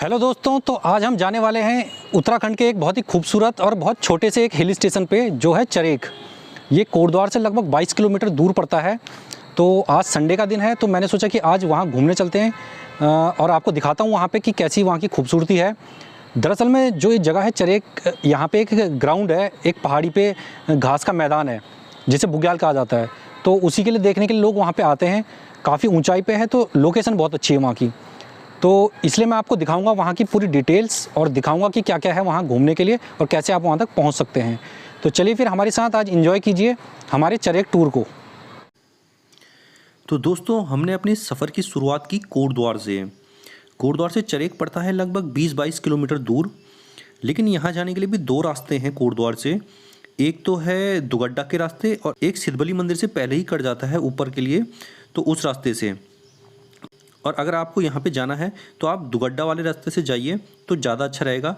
Hello दोस्तों, तो आज हम जाने वाले हैं उत्तराखंड के एक बहुत ही खूबसूरत और बहुत छोटे से एक हिल स्टेशन पे जो है चरेक। ये कोटद्वार से लगभग 22 किलोमीटर दूर पड़ता है। तो आज संडे का दिन है, तो मैंने सोचा कि आज वहाँ घूमने चलते हैं और आपको दिखाता हूँ वहाँ पे कि कैसी वहाँ की खूबसूरती है। दरअसल में जो ये जगह है चरेक, यहाँ पे एक ग्राउंड है, एक पहाड़ी पे घास का मैदान है जिसे बुग्याल कहा जाता है। तो उसी के लिए देखने के लिए लोग वहाँ पर आते हैं। काफ़ी ऊँचाई पर है, तो लोकेशन बहुत अच्छी है वहाँ की। तो इसलिए मैं आपको दिखाऊंगा वहाँ की पूरी डिटेल्स और दिखाऊंगा कि क्या क्या है वहाँ घूमने के लिए और कैसे आप वहाँ तक पहुँच सकते हैं। तो चलिए फिर हमारे साथ आज एंजॉय कीजिए हमारे चरेक टूर को। तो दोस्तों, हमने अपने सफ़र की शुरुआत की कोटद्वार से। कोटद्वार से चरेक पड़ता है लगभग 20-22 किलोमीटर दूर। लेकिन यहाँ जाने के लिए भी दो रास्ते हैं कोटद्वार से। एक तो है दुगड्डा के रास्ते और एक सिद्धबली मंदिर से पहले ही कट जाता है ऊपर के लिए, तो उस रास्ते से। और अगर आपको यहाँ पे जाना है तो आप दुगड्डा वाले रास्ते से जाइए तो ज़्यादा अच्छा रहेगा,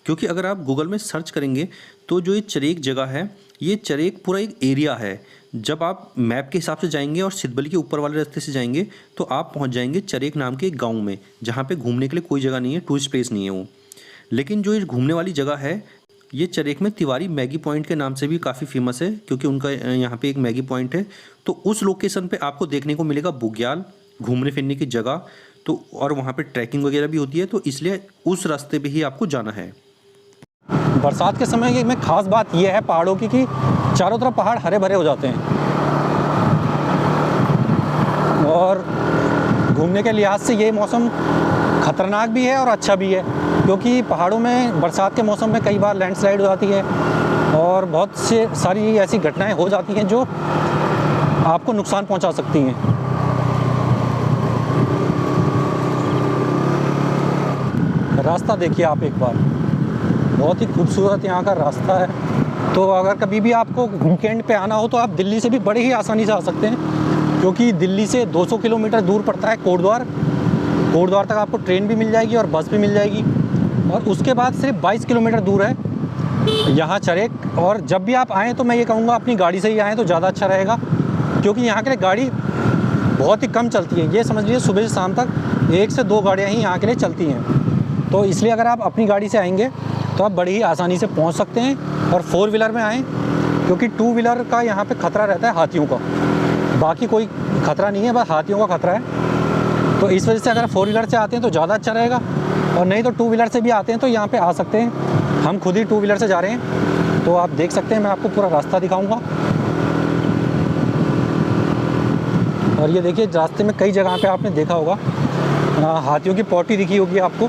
क्योंकि अगर आप गूगल में सर्च करेंगे तो जो ये चरेक जगह है, ये चरेक पूरा एक एरिया है। जब आप मैप के हिसाब से जाएंगे और सिद्धबली के ऊपर वाले रास्ते से जाएंगे तो आप पहुँच जाएंगे चरेक नाम के एक गाँव में, जहाँ पर घूमने के लिए कोई जगह नहीं है, टूरिस्ट प्लेस नहीं है वो। लेकिन जो ये घूमने वाली जगह है, ये चरेक में तिवारी मैगी पॉइंट के नाम से भी काफ़ी फेमस है, क्योंकि उनका यहाँ पे एक मैगी पॉइंट है। तो उस लोकेशन पे आपको देखने को मिलेगा बुग्याल, घूमने फिरने की जगह। तो और वहाँ पे ट्रैकिंग वगैरह भी होती है, तो इसलिए उस रास्ते पे ही आपको जाना है। बरसात के समय में ख़ास बात यह है पहाड़ों की कि चारों तरफ पहाड़ हरे भरे हो जाते हैं और घूमने के लिहाज से ये मौसम ख़तरनाक भी है और अच्छा भी है, क्योंकि पहाड़ों में बरसात के मौसम में कई बार लैंडस्लाइड हो जाती है और बहुत से सारी ऐसी घटनाएं हो जाती हैं जो आपको नुकसान पहुंचा सकती हैं। रास्ता देखिए आप एक बार, बहुत ही खूबसूरत यहाँ का रास्ता है। तो अगर कभी भी आपको वीकेंड पे आना हो तो आप दिल्ली से भी बड़े ही आसानी से आ सकते हैं, क्योंकि दिल्ली से 200 किलोमीटर दूर पड़ता है कोटद्वार। कोटद्वार तक आपको ट्रेन भी मिल जाएगी और बस भी मिल जाएगी, और उसके बाद सिर्फ 22 किलोमीटर दूर है यहाँ चरेक। और जब भी आप आएँ तो मैं ये कहूँगा अपनी गाड़ी से ही आएँ तो ज़्यादा अच्छा रहेगा, क्योंकि यहाँ के लिए गाड़ी बहुत ही कम चलती है। ये समझ लीजिए सुबह से शाम तक 1 से 2 गाड़ियाँ ही यहाँ के लिए चलती हैं। तो इसलिए अगर आप अपनी गाड़ी से आएंगे तो आप बड़ी ही आसानी से पहुंच सकते हैं। और 4 व्हीलर में आएँ, क्योंकि 2 व्हीलर का यहाँ पे ख़तरा रहता है हाथियों का, बाकी कोई ख़तरा नहीं है, बस हाथियों का ख़तरा है। तो इस वजह से अगर 4 व्हीलर से आते हैं तो ज़्यादा अच्छा रहेगा, और नहीं तो 2 व्हीलर से भी आते हैं तो यहाँ पे आ सकते हैं। हम खुद ही 2 व्हीलर से जा रहे हैं, तो आप देख सकते हैं। मैं आपको पूरा रास्ता दिखाऊँगा। और ये देखिए, रास्ते में कई जगह पे आपने देखा होगा हाथियों की पॉटी दिखी होगी आपको।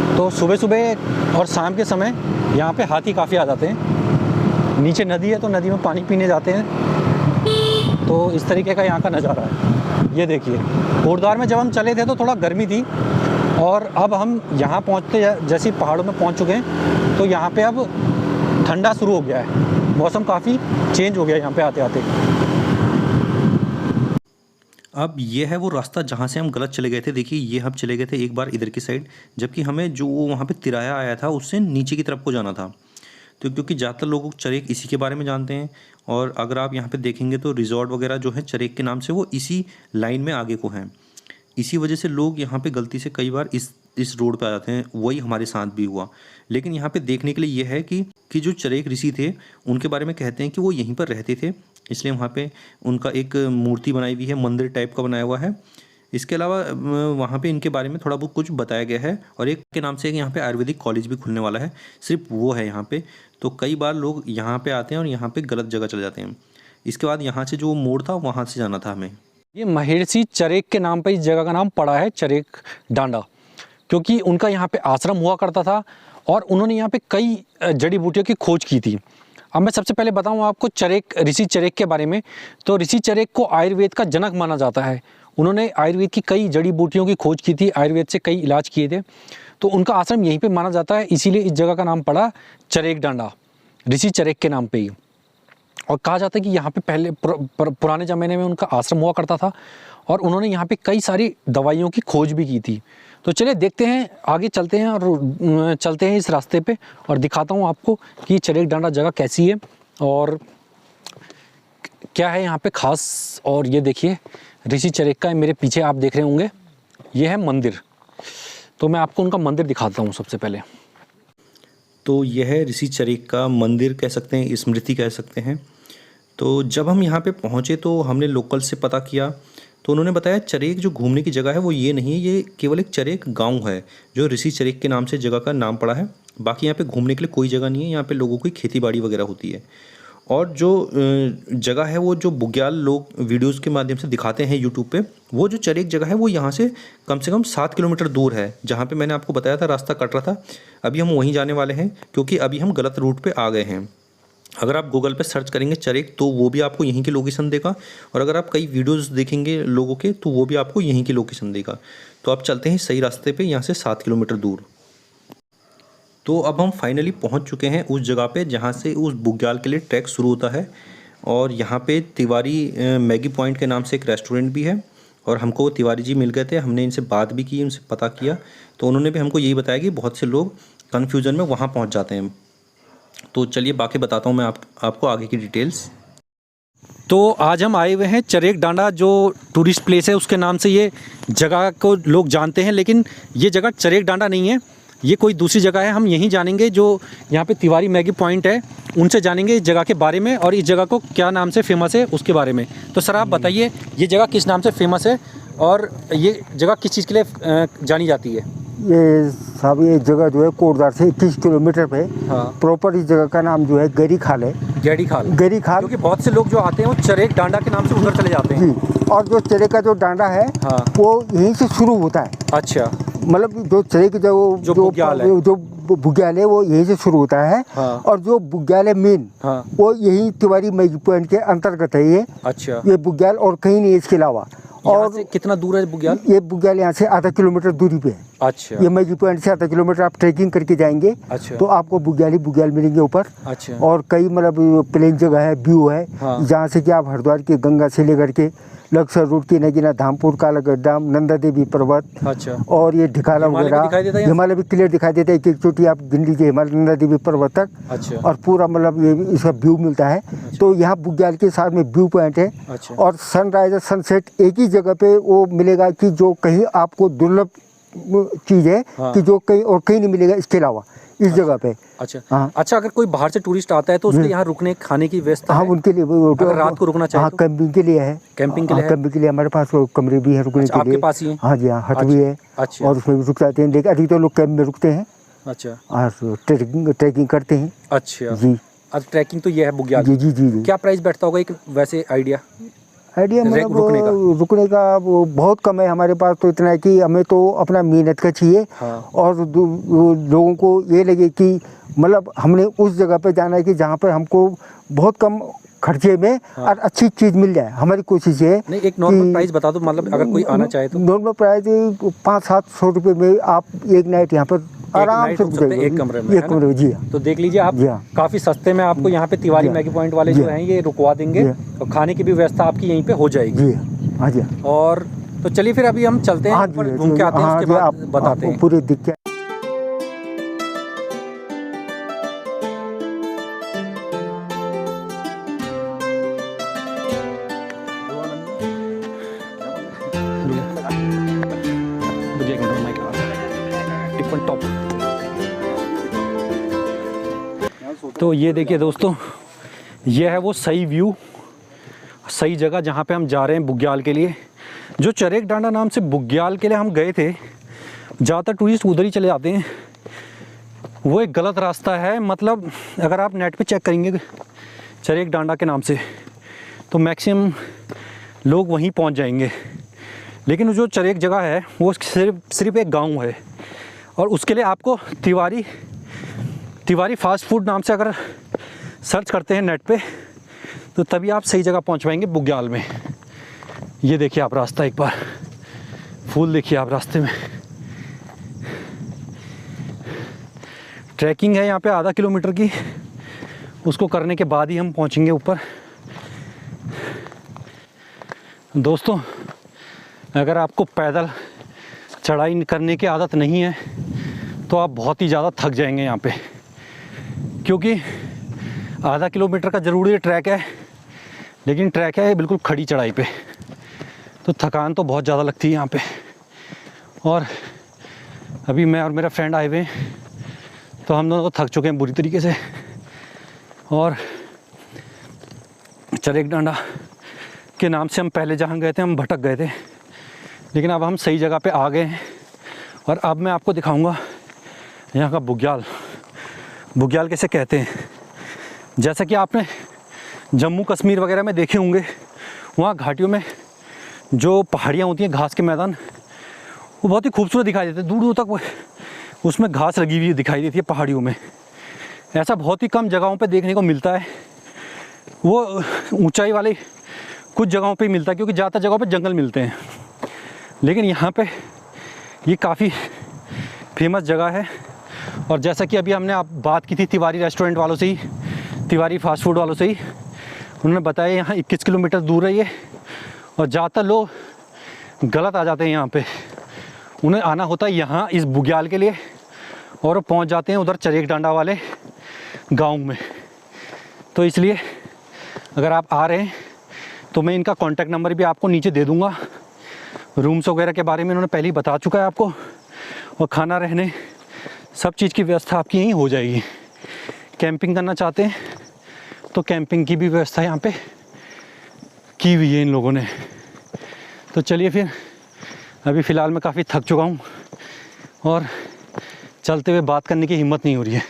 तो सुबह सुबह और शाम के समय यहाँ पे हाथी काफ़ी आ जाते हैं। नीचे नदी है तो नदी में पानी पीने जाते हैं। तो इस तरीके का यहाँ का नज़ारा है। ये देखिए, कोटद्वार में जब हम चले थे तो थोड़ा गर्मी थी, और अब हम यहाँ पहुँचते जैसे पहाड़ों में पहुँच चुके हैं तो यहाँ पे अब ठंडा शुरू हो गया है, मौसम काफ़ी चेंज हो गया यहाँ पे आते आते। अब ये है वो रास्ता जहाँ से हम गलत चले गए थे। देखिए, ये हम चले गए थे एक बार इधर की साइड, जबकि हमें जो वहाँ पे तिराया आया था उससे नीचे की तरफ को जाना था। तो क्योंकि ज़्यादातर लोग चरेक इसी के बारे में जानते हैं, और अगर आप यहाँ पे देखेंगे तो रिजॉर्ट वगैरह जो है चरेक के नाम से वो इसी लाइन में आगे को हैं। इसी वजह से लोग यहाँ पे गलती से कई बार इस रोड पे आ जाते हैं। वही हमारे साथ भी हुआ। लेकिन यहाँ पे देखने के लिए ये है कि जो चरेक ऋषि थे उनके बारे में कहते हैं कि वो यहीं पर रहते थे, इसलिए वहाँ पे उनका एक मूर्ति बनाई हुई है, मंदिर टाइप का बनाया हुआ है। इसके अलावा वहाँ पे इनके बारे में थोड़ा बहुत कुछ बताया गया है, और एक के नाम से यहाँ पे आयुर्वेदिक कॉलेज भी खुलने वाला है, सिर्फ वो है यहाँ पे। तो कई बार लोग यहाँ पे आते हैं और यहाँ पे गलत जगह चले जाते हैं। इसके बाद यहाँ से जो मोड़ था वहाँ से जाना था हमें। ये महर्षि चरेक के नाम पर इस जगह का नाम पड़ा है चरेक डांडा, क्योंकि उनका यहाँ पे आश्रम हुआ करता था और उन्होंने यहाँ पे कई जड़ी बूटियों की खोज की थी। अब मैं सबसे पहले बताऊँ आपको चरेक, ऋषि चरेक के बारे में। तो ऋषि चरेक को आयुर्वेद का जनक माना जाता है। उन्होंने आयुर्वेद की कई जड़ी बूटियों की खोज की थी, आयुर्वेद से कई इलाज किए थे। तो उनका आश्रम यहीं पे माना जाता है, इसीलिए इस जगह का नाम पड़ा चरेक डांडा, ऋषि चरेक के नाम पे ही। और कहा जाता है कि यहाँ पे पहले पुराने ज़माने में उनका आश्रम हुआ करता था, और उन्होंने यहाँ पे कई सारी दवाइयों की खोज भी की थी। तो चलिए देखते हैं, आगे चलते हैं और चलते हैं इस रास्ते पे, और दिखाता हूँ आपको कि चरेक डांडा जगह कैसी है और क्या है यहाँ पे ख़ास। और ये देखिए, ऋषि चरेक का मेरे पीछे आप देख रहे होंगे, ये है मंदिर। तो मैं आपको उनका मंदिर दिखाता हूँ सबसे पहले। तो यह है ऋषि चरेक का मंदिर कह सकते हैं, स्मृति कह सकते हैं। तो जब हम यहाँ पे पहुँचे तो हमने लोकल से पता किया, तो उन्होंने बताया चरेक जो घूमने की जगह है वो ये नहीं है, ये केवल एक चरेक गांव है जो ऋषि चरेक के नाम से जगह का नाम पड़ा है। बाकी यहाँ पे घूमने के लिए कोई जगह नहीं है, यहाँ पे लोगों की खेती बाड़ी वगैरह होती है। और जो जगह है वो जो बुग्याल लोग वीडियोज़ के माध्यम से दिखाते हैं यूट्यूब पे, वो जो चरेक जगह है वो यहाँ से कम 7 किलोमीटर दूर है, जहाँ पे मैंने आपको बताया था रास्ता कट रहा था। अभी हम वहीं जाने वाले हैं क्योंकि अभी हम गलत रूट पे आ गए हैं। अगर आप गूगल पे सर्च करेंगे चरेक तो वो भी आपको यहीं की लोकेशन देगा, और अगर आप कई वीडियोस देखेंगे लोगों के तो वो भी आपको यहीं की लोकेशन देगा। तो आप चलते हैं सही रास्ते पे, यहाँ से 7 किलोमीटर दूर। तो अब हम फाइनली पहुँच चुके हैं उस जगह पे जहाँ से उस बुग्याल के लिए ट्रैक शुरू होता है। और यहाँ पे तिवारी मैगी पॉइंट के नाम से एक रेस्टोरेंट भी है, और हमको तिवारी जी मिल गए थे। हमने इनसे बात भी की, उनसे पता किया, तो उन्होंने भी हमको यही बताया कि बहुत से लोग कन्फ्यूज़न में वहाँ पहुँच जाते हैं। तो चलिए बाकी बताता हूँ मैं आपको आगे की डिटेल्स। तो आज हम आए हुए हैं चरेक डांडा, जो टूरिस्ट प्लेस है उसके नाम से ये जगह को लोग जानते हैं, लेकिन ये जगह चरेक डांडा नहीं है, ये कोई दूसरी जगह है। हम यहीं जानेंगे, जो यहाँ पे तिवारी मैगी पॉइंट है उनसे जानेंगे इस जगह के बारे में और इस जगह को क्या नाम से फेमस है उसके बारे में। तो सर आप बताइए ये जगह किस नाम से फेमस है और ये जगह किस चीज़ के लिए जानी जाती है? ये साहब ये जगह जो है कोटद्वार से 21 किलोमीटर पे। हाँ। प्रॉपर इस जगह का नाम जो है गरी खाल है। गड़ी खाल। क्योंकि बहुत से लोग जो आते हैं वो चरेक डांडा के नाम से उधर चले जाते हैं। जी, और जो चरेक का जो डांडा है हाँ। वो यहीं से शुरू होता है। अच्छा, मतलब जो चरेक जो बुग्याल है, जो बुग्याल है वो यहीं से शुरू होता है। हाँ। और जो बुग्याल है मेन, हाँ। वो यही तिवारी मैगी पॉइंट के अंतर्गत है। ये अच्छा, ये बुग्याल और कहीं नहीं है इसके अलावा। और से कितना दूर है बुग्याल? ये बुग्याल यहाँ से आधा किलोमीटर दूरी पे है। अच्छा, ये मैगी पॉइंट से आधा किलोमीटर आप ट्रैकिंग करके जाएंगे। अच्छा। तो आपको बुग्याल मिलेंगे ऊपर। अच्छा। और कई मतलब प्लेन जगह है, व्यू है। हाँ। जहाँ से कि आप हरिद्वार के गंगा से लेकर के लक्सर रूट की नगीना, धामपुर, कालागढ़ डाम, नंदा देवी पर्वत, अच्छा, और ये ढिकाला हिमालय भी दिखाई देता है वगैरह, यहाँ? हिमालय भी क्लियर दिखाई देता है। एक एक चोटी आप गिन लीजिए हिमालय नंदा देवी पर्वत तक। अच्छा, और पूरा मतलब ये इसका व्यू मिलता है। तो यहाँ बुग्याल के साथ में व्यू पॉइंट है। अच्छा। और सनराइज और सनसेट एक ही जगह पे वो मिलेगा कि जो कहीं आपको दुर्लभ चीज़ है। हाँ। कि जो कहीं और कहीं नहीं मिलेगा इसके अलावा इस जगह पे। अच्छा। हाँ। अच्छा, अगर कोई बाहर से टूरिस्ट आता है तो उसके यहाँ रुकने खाने की व्यवस्था हाँ, है? उनके लिए अगर रात को रुकना चाहे हाँ, तो? कैंपिंग के लिए है। कैंपिंग के लिए है? कैंपिंग के लिए हमारे पास वो कमरे भी है रुकने अच्छा, के आपके लिए। पास ही है? हाँ जी, हाँ, हट भी है। अच्छा। और उसमें भी रुक जाते हैं। लेकिन अधिक तो लोग कैंप में रुकते हैं अच्छा, और ट्रैकिंग करते हैं। अच्छा जी। अच्छा, ट्रैकिंग तो ये है बुग्याल। जी जी जी जी। क्या प्राइस बैठता होगा एक वैसे आइडिया? आइडिया मतलब रुकने का वो बहुत कम है हमारे पास। तो इतना है कि हमें तो अपना मेहनत का चाहिए। हाँ। और लोगों को ये लगे कि मतलब हमने उस जगह पे जाना है कि जहाँ पर हमको बहुत कम खर्चे में और अच्छी चीज़ मिल जाए। हमारी कोशिश है। नहीं, एक नॉर्मल प्राइस बता दो, मतलब अगर कोई आना चाहे तो। नॉर्मल प्राइस 500-700 रुपये में आप एक नाइट यहाँ पर आराम से रुक जाइए। एक कमरे में, एक कमरे में। जी हाँ। तो देख लीजिए आप, जी हाँ। काफ़ी सस्ते में आपको यहाँ पे तिवारी मैगी पॉइंट वाले जो हैं ये रुकवा देंगे, और खाने की भी व्यवस्था आपकी यहीं पे हो जाएगी। जी हाँ जी। और तो चलिए फिर अभी हम चलते हैं, ऊपर घूम के आते हैं, उसके बाद बताते हैं। पूरे दिख के तो ये देखिए दोस्तों, ये है वो सही व्यू, सही जगह जहाँ पे हम जा रहे हैं बुग्याल के लिए। जो चरेक डांडा नाम से बुग्याल के लिए हम गए थे, ज़्यादातर टूरिस्ट उधर ही चले जाते हैं। वो एक गलत रास्ता है। मतलब अगर आप नेट पे चेक करेंगे चरेक डांडा के नाम से तो मैक्सिमम लोग वहीं पहुंच जाएंगे, लेकिन जो चरेक जगह है वो सिर्फ एक गांव है। और उसके लिए आपको तिवारी फास्ट फूड नाम से अगर सर्च करते हैं नेट पे तो तभी आप सही जगह पहुंच पाएंगे बुग्याल में। ये देखिए आप रास्ता, एक बार फूल देखिए आप रास्ते में। ट्रैकिंग है यहाँ पे आधा किलोमीटर की, उसको करने के बाद ही हम पहुँचेंगे ऊपर। दोस्तों, अगर आपको पैदल चढ़ाई करने की आदत नहीं है तो आप बहुत ही ज़्यादा थक जाएंगे यहाँ पे, क्योंकि आधा किलोमीटर का ज़रूरी ट्रैक है, लेकिन ट्रैक है बिल्कुल खड़ी चढ़ाई पे, तो थकान तो बहुत ज़्यादा लगती है यहाँ पे। और अभी मैं और मेरा फ्रेंड आए हुए हैं, तो हम दोनों थक चुके हैं बुरी तरीके से, और चरेक डांडा के नाम से हम पहले जहाँ गए थे हम भटक गए थे, लेकिन अब हम सही जगह पे आ गए हैं। और अब मैं आपको दिखाऊंगा यहाँ का बुग्याल। बुग्याल कैसे कहते हैं, जैसा कि आपने जम्मू कश्मीर वगैरह में देखे होंगे, वहाँ घाटियों में जो पहाड़ियाँ होती हैं, घास के मैदान, वो बहुत ही खूबसूरत दिखाई देते हैं। दूर दूर तक उसमें घास लगी हुई दिखाई देती है पहाड़ियों में। ऐसा बहुत ही कम जगहों पे देखने को मिलता है। वो ऊंचाई वाले कुछ जगहों पे ही मिलता है, क्योंकि ज़्यादातर जगहों पे जंगल मिलते हैं। लेकिन यहाँ पे ये काफ़ी फेमस जगह है। और जैसा कि अभी हमने आप बात की थी तिवारी रेस्टोरेंट वालों से ही, तिवारी फास्ट फूड वालों से ही, उन्होंने बताया यहाँ 21 किलोमीटर दूर है ये, और ज़्यादातर लोग गलत आ जाते हैं यहाँ पे। उन्हें आना होता है यहाँ इस बुग्याल के लिए, और वो पहुँच जाते हैं उधर चरेक डांडा वाले गाँव में। तो इसलिए अगर आप आ रहे हैं तो मैं इनका कॉन्टैक्ट नंबर भी आपको नीचे दे दूँगा। रूम्स वगैरह के बारे में इन्होंने पहले ही बता चुका है आपको, और खाना रहने सब चीज़ की व्यवस्था आपकी यहीं हो जाएगी। कैंपिंग करना चाहते हैं तो कैंपिंग की भी व्यवस्था यहाँ पे की हुई है इन लोगों ने। तो चलिए फिर, अभी फ़िलहाल मैं काफ़ी थक चुका हूँ और चलते हुए बात करने की हिम्मत नहीं हो रही है।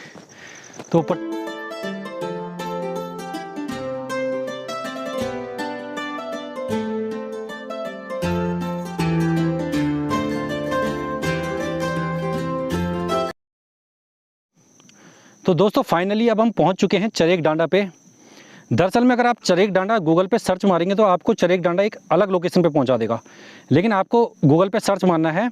तो दोस्तों फाइनली अब हम पहुंच चुके हैं चरेक डांडा पे। दरअसल में अगर आप चरेक डांडा गूगल पे सर्च मारेंगे तो आपको चरेक डांडा एक अलग लोकेशन पे पहुंचा देगा, लेकिन आपको गूगल पे सर्च मारना है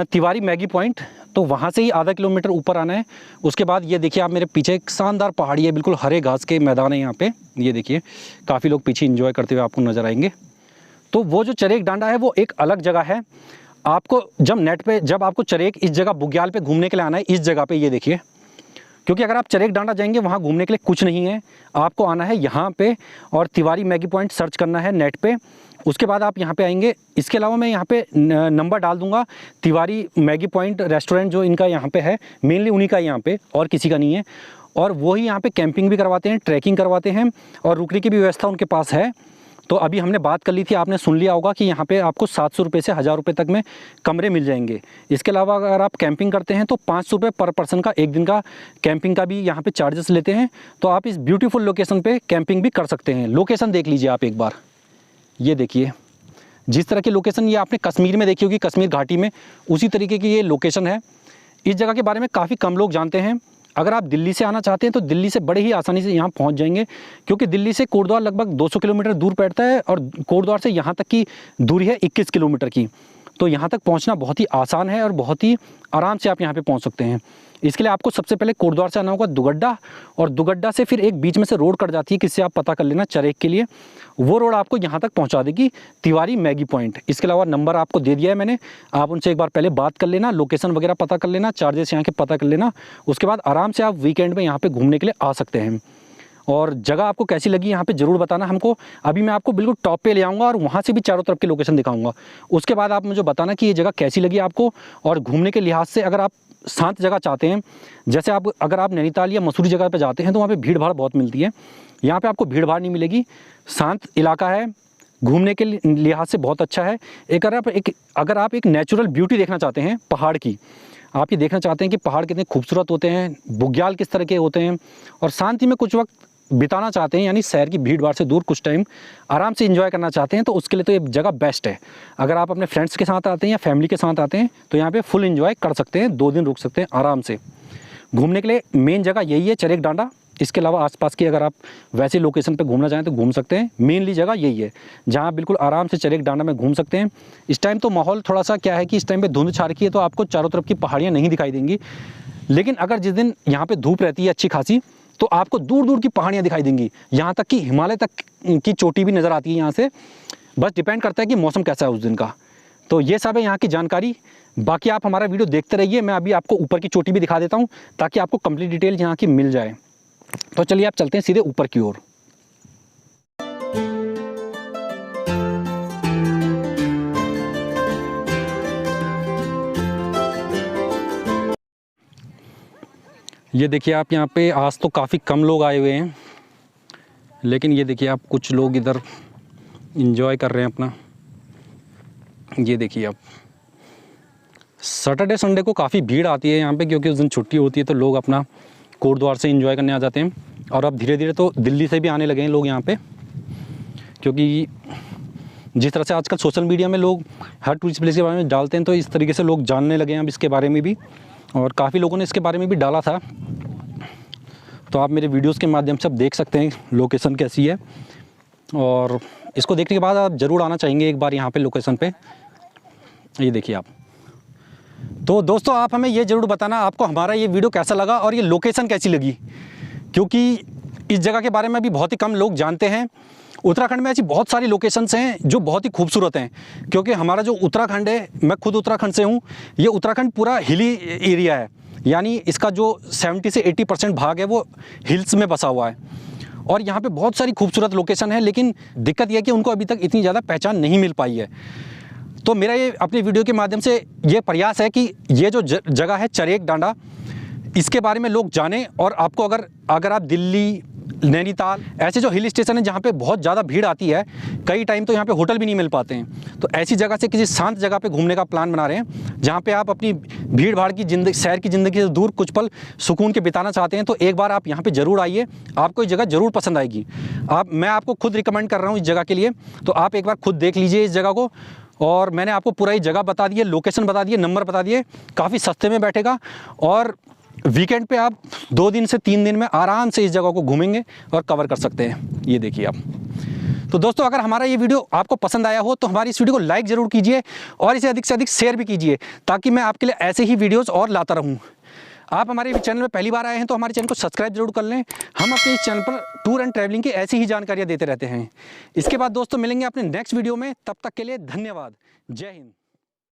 तिवारी मैगी पॉइंट, तो वहाँ से ही आधा किलोमीटर ऊपर आना है। उसके बाद ये देखिए आप मेरे पीछे एक शानदार पहाड़ी है, बिल्कुल हरे घास के मैदान है यहाँ पे, ये देखिए काफ़ी लोग पीछे इंजॉय करते हुए आपको नज़र आएंगे। तो वो जो चरेक डांडा है वो एक अलग जगह है। आपको जब नेट पे जब आपको चरेक इस जगह बुग्याल पे घूमने के लिए आना है, इस जगह पे ये देखिए, क्योंकि अगर आप चरेक डांडा जाएंगे वहाँ घूमने के लिए कुछ नहीं है, आपको आना है यहाँ पे और तिवारी मैगी पॉइंट सर्च करना है नेट पे। उसके बाद आप यहाँ पे आएंगे। इसके अलावा मैं यहाँ पे नंबर डाल दूँगा, तिवारी मैगी पॉइंट रेस्टोरेंट जो इनका यहाँ पे है, मेनली उन्हीं का यहाँ पे, और किसी का नहीं है। और वही यहाँ पे कैंपिंग भी करवाते हैं, ट्रैकिंग करवाते हैं, और रुकने की भी व्यवस्था उनके पास है। तो अभी हमने बात कर ली थी, आपने सुन लिया होगा कि यहाँ पे आपको 700 रुपये से 1000 रुपये तक में कमरे मिल जाएंगे। इसके अलावा अगर आप कैंपिंग करते हैं तो 500 रुपये पर पर्सन का एक दिन का कैंपिंग का भी यहाँ पे चार्जेस लेते हैं। तो आप इस ब्यूटीफुल लोकेशन पे कैंपिंग भी कर सकते हैं। लोकेशन देख लीजिए आप एक बार, ये देखिए जिस तरह की लोकेशन ये आपने कश्मीर में देखी होगी, कश्मीर घाटी में, उसी तरीके की ये लोकेशन है। इस जगह के बारे में काफ़ी कम लोग जानते हैं। अगर आप दिल्ली से आना चाहते हैं तो दिल्ली से बड़े ही आसानी से यहाँ पहुँच जाएंगे, क्योंकि दिल्ली से कोटद्वार लगभग 200 किलोमीटर दूर पड़ता है, और कोटद्वार से यहाँ तक की दूरी है 21 किलोमीटर की। तो यहाँ तक पहुँचना बहुत ही आसान है और बहुत ही आराम से आप यहाँ पे पहुँच सकते हैं। इसके लिए आपको सबसे पहले कोटद्वार से आना होगा दुगड्डा, और दुगड्डा से फिर एक बीच में से रोड कट जाती है, किससे आप पता कर लेना चरेक के लिए, वो रोड आपको यहाँ तक पहुँचा देगी तिवारी मैगी पॉइंट। इसके अलावा नंबर आपको दे दिया है मैंने, आप उनसे एक बार पहले बात कर लेना, लोकेशन वगैरह पता कर लेना, चार्जेस यहाँ के पता कर लेना। उसके बाद आराम से आप वीकेंड में यहाँ पर घूमने के लिए आ सकते हैं। और जगह आपको कैसी लगी यहाँ पे ज़रूर बताना हमको। अभी मैं आपको बिल्कुल टॉप पे ले आऊँगा और वहाँ से भी चारों तरफ की लोकेशन दिखाऊंगा। उसके बाद आप मुझे बताना कि ये जगह कैसी लगी आपको। और घूमने के लिहाज से अगर आप शांत जगह चाहते हैं, जैसे अगर आप नैनीताल या मसूरी जगह पे जाते हैं तो वहाँ पे भीड़ भाड़ बहुत मिलती है, यहाँ पे आपको भीड़ भाड़ नहीं मिलेगी, शांत इलाका है, घूमने के लिहाज से बहुत अच्छा है। अगर आप एक नेचुरल ब्यूटी देखना चाहते हैं पहाड़ की, आप ये देखना चाहते हैं कि पहाड़ कितने खूबसूरत होते हैं, बुग्याल किस तरह के होते हैं, और शांति में कुछ वक्त बिताना चाहते हैं, यानी शहर की भीड़ भाड़ से दूर कुछ टाइम आराम से एंजॉय करना चाहते हैं, तो उसके लिए तो ये जगह बेस्ट है। अगर आप अपने फ्रेंड्स के साथ आते हैं या फैमिली के साथ आते हैं तो यहाँ पे फुल एंजॉय कर सकते हैं, 2 दिन रुक सकते हैं आराम से। घूमने के लिए मेन जगह यही है चरेक डांडा। इसके अलावा आसपास की अगर आप वैसे लोकेशन पे घूमना चाहें तो घूम सकते हैं। मेनली जगह यही है जहाँ आप बिल्कुल आराम से चरेक डांडा में घूम सकते हैं। इस टाइम तो माहौल थोड़ा सा क्या है कि इस टाइम पे धुंध छा रखी है, तो आपको चारों तरफ की पहाड़ियाँ नहीं दिखाई देंगी। लेकिन अगर जिस दिन यहाँ पे धूप रहती है अच्छी खासी, तो आपको दूर दूर की पहाड़ियाँ दिखाई देंगी, यहाँ तक कि हिमालय तक की चोटी भी नज़र आती है यहाँ से। बस डिपेंड करता है कि मौसम कैसा है उस दिन का। तो ये सब है यहाँ की जानकारी। बाकी आप हमारा वीडियो देखते रहिए, मैं अभी आपको ऊपर की चोटी भी दिखा देता हूँ ताकि आपको कंप्लीट डिटेल यहाँ की मिल जाए। तो चलिए आप चलते हैं सीधे ऊपर की ओर। ये देखिए आप यहाँ पे आज तो काफ़ी कम लोग आए हुए हैं, लेकिन ये देखिए आप कुछ लोग इधर एंजॉय कर रहे हैं अपना। ये देखिए आप सैटरडे संडे को काफ़ी भीड़ आती है यहाँ पे, क्योंकि उस दिन छुट्टी होती है तो लोग अपना कोटद्वार से एंजॉय करने आ जाते हैं। और अब धीरे धीरे तो दिल्ली से भी आने लगे हैं लोग यहाँ पे, क्योंकि जिस तरह से आजकल सोशल मीडिया में लोग हर टूरिस्ट प्लेस के बारे में डालते हैं, तो इस तरीके से लोग जानने लगे हैं अब इसके बारे में भी, और काफ़ी लोगों ने इसके बारे में भी डाला था। तो आप मेरे वीडियोस के माध्यम से आप देख सकते हैं लोकेशन कैसी है, और इसको देखने के बाद आप ज़रूर आना चाहेंगे एक बार यहाँ पे लोकेशन पे। ये देखिए आप। तो दोस्तों आप हमें ये ज़रूर बताना आपको हमारा ये वीडियो कैसा लगा और ये लोकेशन कैसी लगी, क्योंकि इस जगह के बारे में भी बहुत ही कम लोग जानते हैं। उत्तराखंड में ऐसी बहुत सारी लोकेशंस हैं जो बहुत ही खूबसूरत हैं, क्योंकि हमारा जो उत्तराखंड है, मैं खुद उत्तराखंड से हूँ, ये उत्तराखंड पूरा हिली एरिया है, यानी इसका जो 70 से 80% भाग है वो हिल्स में बसा हुआ है। और यहाँ पे बहुत सारी खूबसूरत लोकेशन है, लेकिन दिक्कत यह है कि उनको अभी तक इतनी ज़्यादा पहचान नहीं मिल पाई है। तो मेरा ये अपने वीडियो के माध्यम से ये प्रयास है कि ये जो जगह है चरेक डांडा, इसके बारे में लोग जानें, और आपको अगर आप दिल्ली, नैनीताल ऐसे जो हिल स्टेशन है जहाँ पे बहुत ज़्यादा भीड़ आती है, कई टाइम तो यहाँ पे होटल भी नहीं मिल पाते हैं, तो ऐसी जगह से किसी शांत जगह पे घूमने का प्लान बना रहे हैं, जहाँ पे आप अपनी भीड़ भाड़ की ज़िंदगी, शहर की ज़िंदगी से दूर कुछ पल सुकून के बिताना चाहते हैं, तो एक बार आप यहाँ पे ज़रूर आइए, आपको ये जगह ज़रूर पसंद आएगी। मैं आपको खुद रिकमेंड कर रहा हूँ इस जगह के लिए, तो आप एक बार खुद देख लीजिए इस जगह को। और मैंने आपको पूरा ये जगह बता दी है, लोकेशन बता दी है, नंबर बता दिए, काफ़ी सस्ते में बैठेगा, और वीकेंड पे आप 2 दिन से 3 दिन में आराम से इस जगह को घूमेंगे और कवर कर सकते हैं। ये देखिए आप। तो दोस्तों अगर हमारा ये वीडियो आपको पसंद आया हो तो हमारी इस वीडियो को लाइक ज़रूर कीजिए, और इसे अधिक से अधिक शेयर भी कीजिए, ताकि मैं आपके लिए ऐसे ही वीडियोज़ और लाता रहूँ। आप हमारे चैनल में पहली बार आए हैं तो हमारे चैनल को सब्सक्राइब जरूर कर लें। हम अपने इस चैनल पर टूर एंड ट्रैवलिंग की ऐसी ही जानकारियाँ देते रहते हैं। इसके बाद दोस्तों मिलेंगे अपने नेक्स्ट वीडियो में, तब तक के लिए धन्यवाद। जय हिंद।